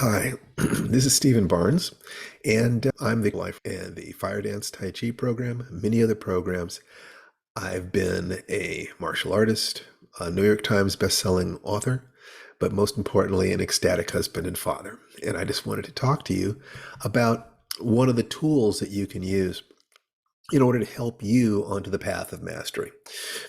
Hi, this is Stephen Barnes, and I'm the Life and the Fire Dance Tai Chi program, many other programs. I've been a martial artist, a New York Times bestselling author, but most importantly, an ecstatic husband and father. And I just wanted to talk to you about one of the tools that you can use in order to help you onto the path of mastery.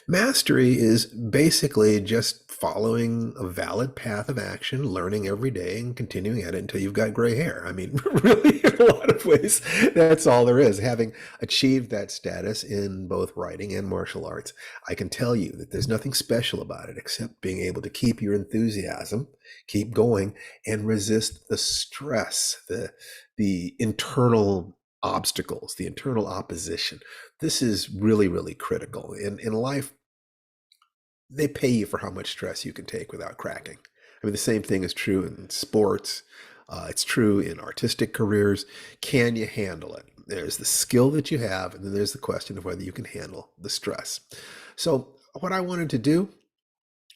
Mastery is basically just following a valid path of action, learning every day and continuing at it until you've got gray hair. I mean, really, in a lot of ways, that's all there is. Having achieved that status in both writing and martial arts, I can tell you that there's nothing special about it except being able to keep your enthusiasm, keep going, and resist the stress, the internal obstacles, the internal opposition. This is really, really critical. In life, they pay you for how much stress you can take without cracking. I mean, the same thing is true in sports. It's true in artistic careers. Can you handle it? There's the skill that you have, and then there's the question of whether you can handle the stress. So, what I wanted to do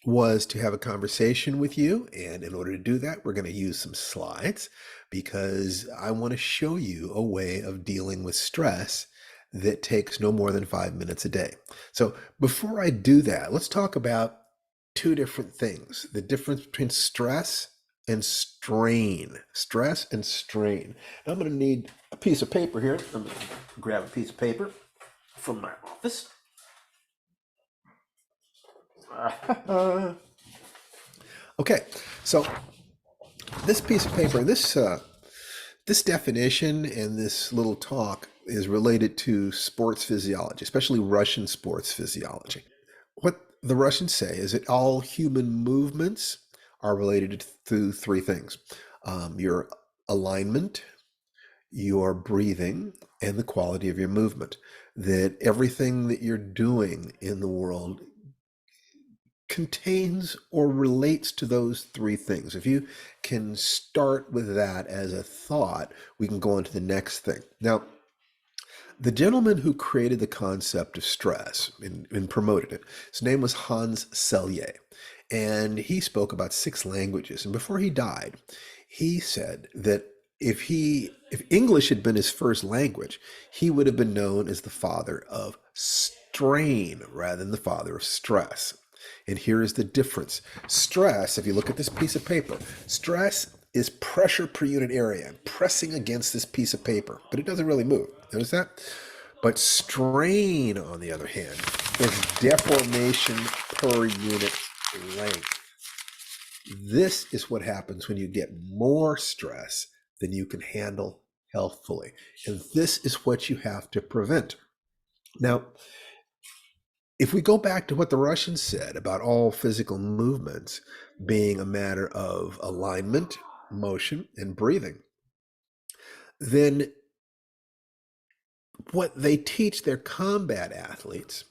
was to have a conversation with you. And in order to do that, we're going to use some slides because I want to show you a way of dealing with stress that takes no more than 5 minutes a day. So before I do that, let's talk about two different things: the difference between stress and strain. Stress and strain. Now I'm going to need a piece of paper here. I'm going to grab a piece of paper from my office. Okay, so this piece of paper, this definition and this little talk is related to sports physiology, especially Russian sports physiology. What the Russians say is that all human movements are related to three things: your alignment, your breathing, and the quality of your movement. That everything that you're doing in the world contains or relates to those three things. If you can start with that as a thought, we can go on to the next thing. Now, the gentleman who created the concept of stress and promoted it, his name was Hans Selye, and he spoke about six languages. And before he died, he said that if English had been his first language, he would have been known as the father of strain rather than the father of stress. And here is the difference. Stress, if you look at this piece of paper, stress is pressure per unit area. I'm pressing against this piece of paper, but it doesn't really move. Notice that? But strain, on the other hand, is deformation per unit length. This is what happens when you get more stress than you can handle healthfully. And this is what you have to prevent. Now, if we go back to what the Russians said about all physical movements being a matter of alignment, motion, and breathing, then what they teach their combat athletes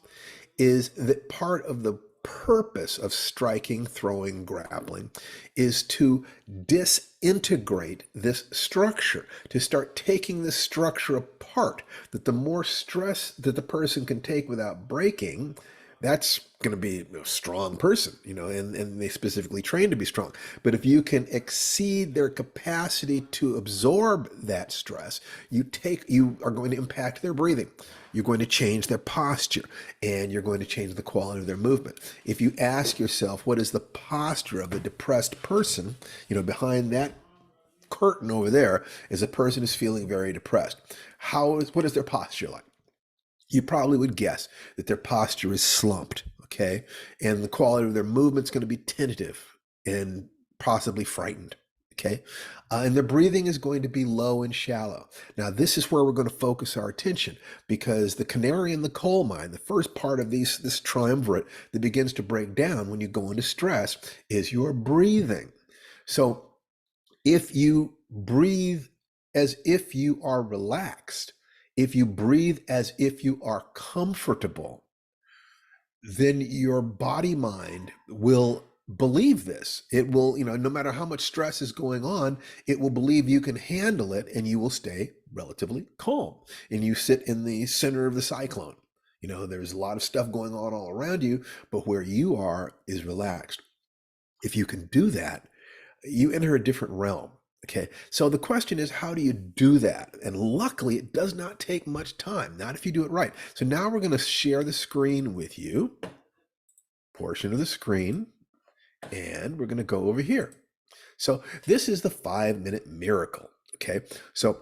is that part of the purpose of striking, throwing, grappling is to disintegrate this structure, to start taking this structure apart. That the more stress that the person can take without breaking, that's going to be a strong person, and they specifically train to be strong. But if you can exceed their capacity to absorb that stress, you are going to impact their breathing. You're going to change their posture, and you're going to change the quality of their movement. If you ask yourself, what is the posture of a depressed person, behind that curtain over there is a person who's feeling very depressed. What is their posture like? You probably would guess that their posture is slumped, okay? And the quality of their movement is going to be tentative and possibly frightened, okay? And their breathing is going to be low and shallow. Now, this is where we're going to focus our attention, because the canary in the coal mine, the first part of this triumvirate that begins to break down when you go into stress, is your breathing. So if you breathe as if you are relaxed, if you breathe as if you are comfortable, then your body mind will believe this. It will, no matter how much stress is going on, it will believe you can handle it, and you will stay relatively calm. And you sit in the center of the cyclone. There's a lot of stuff going on all around you, but where you are is relaxed. If you can do that, you enter a different realm. Okay, so the question is, how do you do that? And luckily, it does not take much time, not if you do it right. So now we're going to share the screen with you, portion of the screen, and we're going to go over here. So this is the 5-minute miracle. Okay, so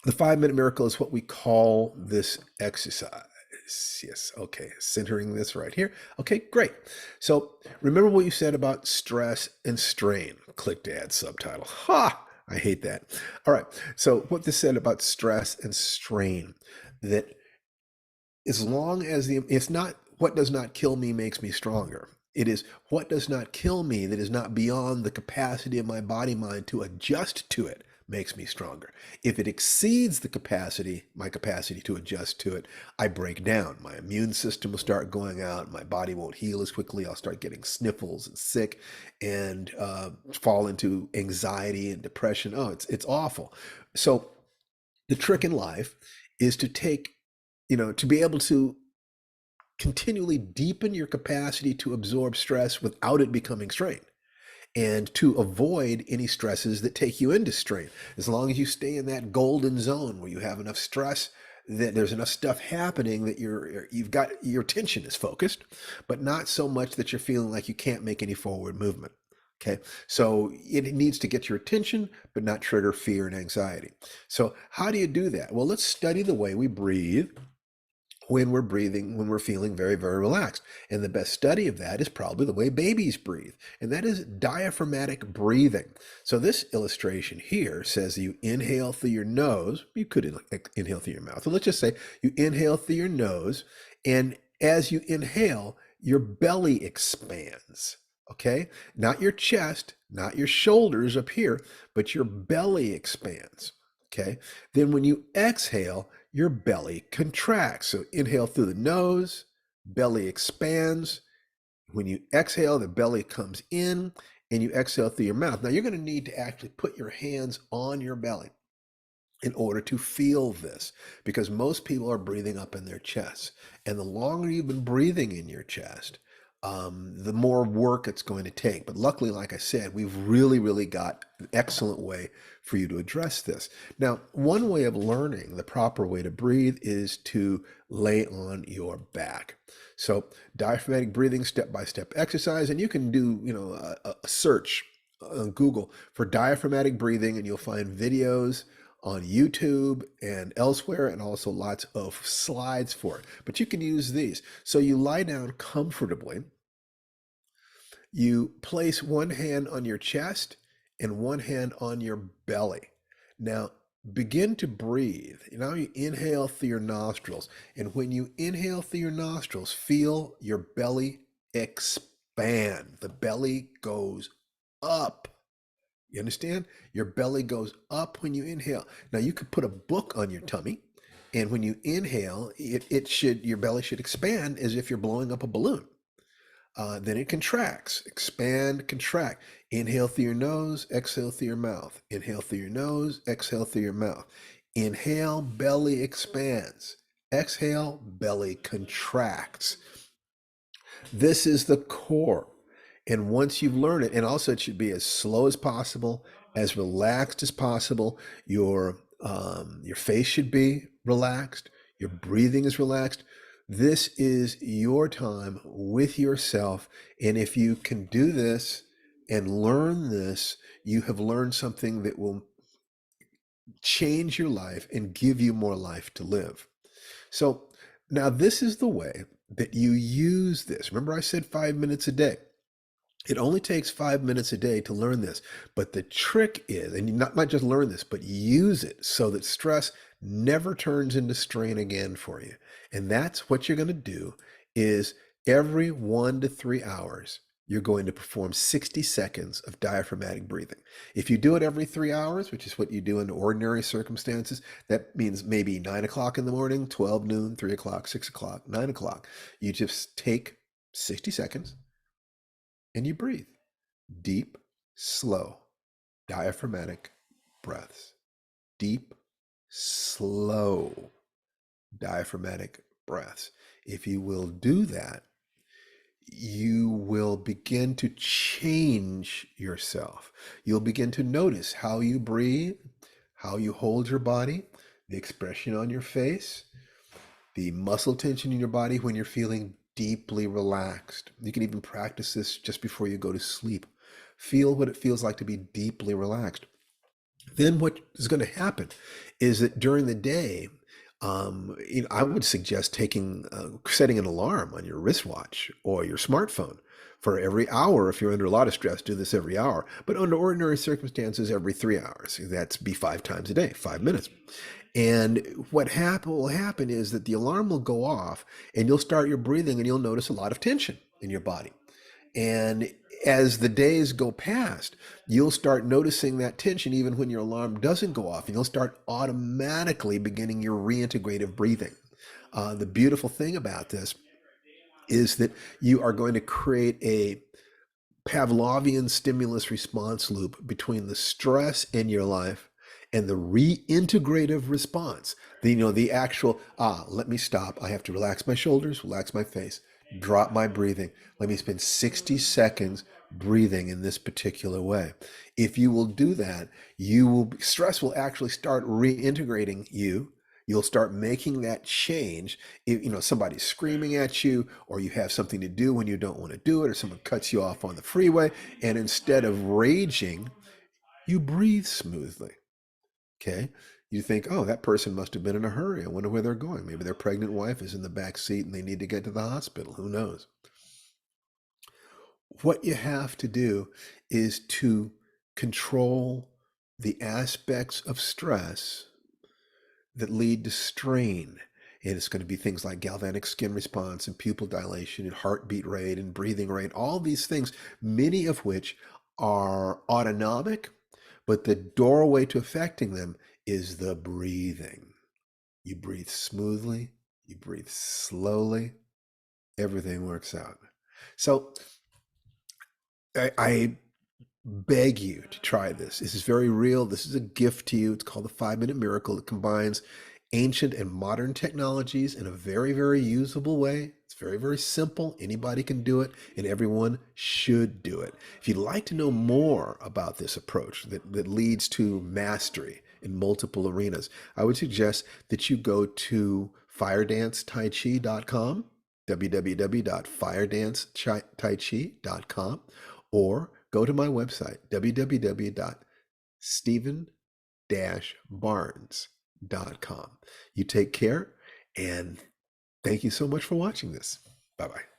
the 5-minute miracle is what we call this exercise. Yes, okay, centering this right here. Okay, great. So remember what you said about stress and strain. Click to add subtitle. Ha! I hate that. All right, so what this said about stress and strain, that as long as it's not what does not kill me makes me stronger. It is what does not kill me that is not beyond the capacity of my body mind to adjust to it makes me stronger. If it exceeds the capacity, my capacity to adjust to it, I break down. My immune system will start going out. My body won't heal as quickly. I'll start getting sniffles and sick and fall into anxiety and depression. Oh, it's awful. So the trick in life is to take, to be able to continually deepen your capacity to absorb stress without it becoming strain, and to avoid any stresses that take you into strain. As long as you stay in that golden zone where you have enough stress, that there's enough stuff happening that you've got your attention is focused, but not so much that you're feeling like you can't make any forward movement. Okay, so it needs to get your attention, but not trigger fear and anxiety. So how do you do that? Well, let's study the way we breathe when we're breathing, when we're feeling very, very relaxed. And the best study of that is probably the way babies breathe, and that is diaphragmatic breathing. So this illustration here says you inhale through your nose. You could inhale through your mouth. So let's just say you inhale through your nose, and as you inhale, your belly expands. Okay, not your chest, not your shoulders up here, but your belly expands. Okay, then when you exhale, your belly contracts. So inhale through the nose, belly expands. When you exhale, the belly comes in, and you exhale through your mouth. Now you're going to need to actually put your hands on your belly in order to feel this, because most people are breathing up in their chest. And the longer you've been breathing in your chest, the more work it's going to take. But luckily, like I said, we've really, really got an excellent way for you to address this. Now, one way of learning the proper way to breathe is to lay on your back. So diaphragmatic breathing, step-by-step exercise, and you can do, a search on Google for diaphragmatic breathing, and you'll find videos on YouTube and elsewhere, and also lots of slides for it. But you can use these. So you lie down comfortably. You place one hand on your chest and one hand on your belly. Now, begin to breathe. Now you inhale through your nostrils. And when you inhale through your nostrils, feel your belly expand. The belly goes up. You understand? Your belly goes up when you inhale. Now you could put a book on your tummy, and when you inhale, your belly should expand as if you're blowing up a balloon. Then it contracts, expand, contract. Inhale through your nose, exhale through your mouth. Inhale through your nose, exhale through your mouth. Inhale, belly expands. Exhale, belly contracts. This is the core. And once you've learned it, and also it should be as slow as possible, as relaxed as possible. Your face should be relaxed. Your breathing is relaxed. This is your time with yourself. And if you can do this and learn this, you have learned something that will change your life and give you more life to live. So now this is the way that you use this. Remember, I said 5 minutes a day. It only takes 5 minutes a day to learn this. But the trick is, and you not just learn this, but use it so that stress never turns into strain again for you. And that's what you're going to do is every 1 to 3 hours, you're going to perform 60 seconds of diaphragmatic breathing. If you do it every 3 hours, which is what you do in ordinary circumstances, that means maybe 9 o'clock in the morning, 12 noon, 3 o'clock, 6 o'clock, 9 o'clock. You just take 60 seconds and you breathe. Deep, slow, diaphragmatic breaths. Deep, slow, diaphragmatic breaths. If you will do that, you will begin to change yourself. You'll begin to notice how you breathe, how you hold your body, the expression on your face, the muscle tension in your body when you're feeling deeply relaxed. You can even practice this just before you go to sleep. Feel what it feels like to be deeply relaxed. Then what is going to happen is that during the day, I would suggest setting an alarm on your wristwatch or your smartphone for every hour. If you're under a lot of stress, do this every hour. But under ordinary circumstances, every 3 hours. That's be 5 times a day, 5 minutes. And will happen is that the alarm will go off and you'll start your breathing and you'll notice a lot of tension in your body. And as the days go past, you'll start noticing that tension even when your alarm doesn't go off, and you'll start automatically beginning your reintegrative breathing. The beautiful thing about this is that you are going to create a Pavlovian stimulus response loop between the stress in your life and the reintegrative response. The actual, let me stop. I have to relax my shoulders, relax my face, drop my breathing. Let me spend 60 seconds breathing in this particular way. If you will do that, stress will actually start reintegrating you. You'll start making that change. If somebody's screaming at you, or you have something to do when you don't want to do it, or someone cuts you off on the freeway, and instead of raging, you breathe smoothly. Okay? You think, oh, that person must have been in a hurry. I wonder where they're going. Maybe their pregnant wife is in the back seat and they need to get to the hospital. Who knows? What you have to do is to control the aspects of stress that lead to strain. And it's going to be things like galvanic skin response and pupil dilation and heartbeat rate and breathing rate, all these things, many of which are autonomic, but the doorway to affecting them is the breathing. You breathe smoothly, you breathe slowly, everything works out. So I beg you to try this. This is very real. This is a gift to you. It's called the 5 Minute Miracle. It combines ancient and modern technologies in a very, very usable way. It's very, very simple. Anybody can do it, and everyone should do it. If you'd like to know more about this approach that leads to mastery in multiple arenas, I would suggest that you go to firedancetaichi.com, www.firedancetaichi.com, or go to my website, www.stephen-barnes.com. You take care, and thank you so much for watching this. Bye-bye.